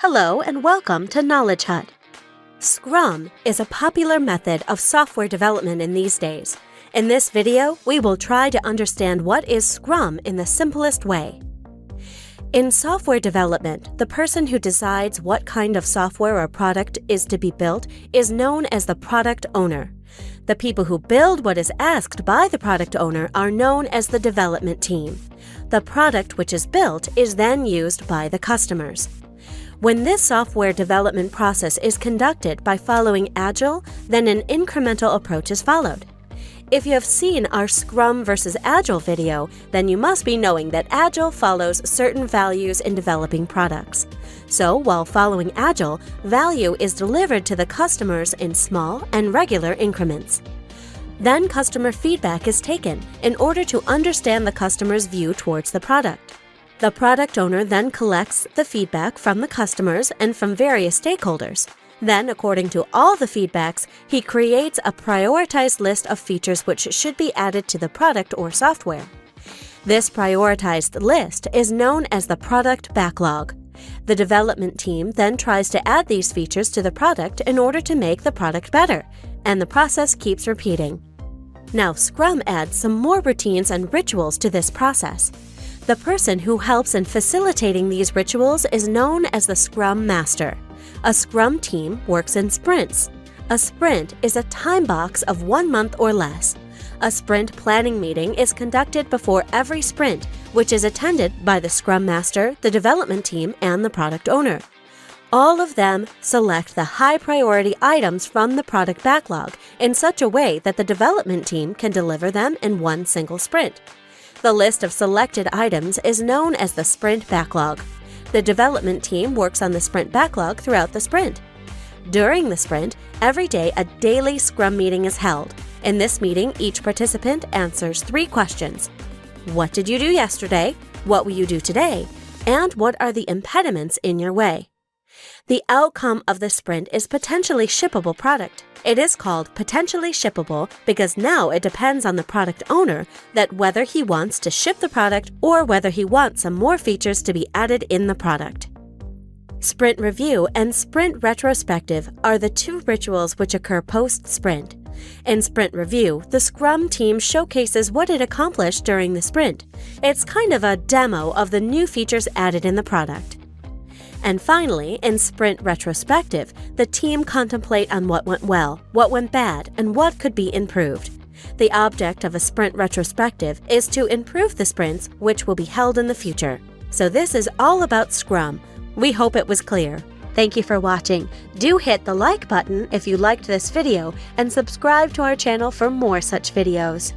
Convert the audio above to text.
Hello and welcome to KnowledgeHut. Scrum is a popular method of software development in these days. In this video, we will try to understand what is Scrum in the simplest way. In software development, the person who decides what kind of software or product is to be built is known as the product owner. The people who build what is asked by the product owner are known as the development team. The product which is built is then used by the customers. When this software development process is conducted by following Agile, then an incremental approach is followed. If you have seen our Scrum versus Agile video, then you must be knowing that Agile follows certain values in developing products. So, while following Agile, value is delivered to the customers in small and regular increments. Then customer feedback is taken in order to understand the customer's view towards the product. The product owner then collects the feedback from the customers and from various stakeholders. Then, according to all the feedbacks, he creates a prioritized list of features which should be added to the product or software. This prioritized list is known as the product backlog. The development team then tries to add these features to the product in order to make the product better, and the process keeps repeating. Now, Scrum adds some more routines and rituals to this process. The person who helps in facilitating these rituals is known as the Scrum Master. A Scrum team works in sprints. A sprint is a time box of 1 month or less. A sprint planning meeting is conducted before every sprint, which is attended by the Scrum Master, the development team, and the product owner. All of them select the high-priority items from the product backlog in such a way that the development team can deliver them in one single sprint. The list of selected items is known as the sprint backlog. The development team works on the sprint backlog throughout the sprint. During the sprint, every day a daily Scrum meeting is held. In this meeting, each participant answers 3 questions. What did you do yesterday? What will you do today? And what are the impediments in your way? The outcome of the sprint is potentially shippable product. It is called potentially shippable because now it depends on the product owner that whether he wants to ship the product or whether he wants some more features to be added in the product. Sprint review and sprint retrospective are the 2 rituals which occur post-sprint. In sprint review, the Scrum team showcases what it accomplished during the sprint. It's kind of a demo of the new features added in the product. And finally, in sprint retrospective, the team contemplate on what went well, what went bad, and what could be improved. The object of a sprint retrospective is to improve the sprints which will be held in the future. So this is all about Scrum. We hope it was clear. Thank you for watching. Do hit the like button if you liked this video and subscribe to our channel for more such videos.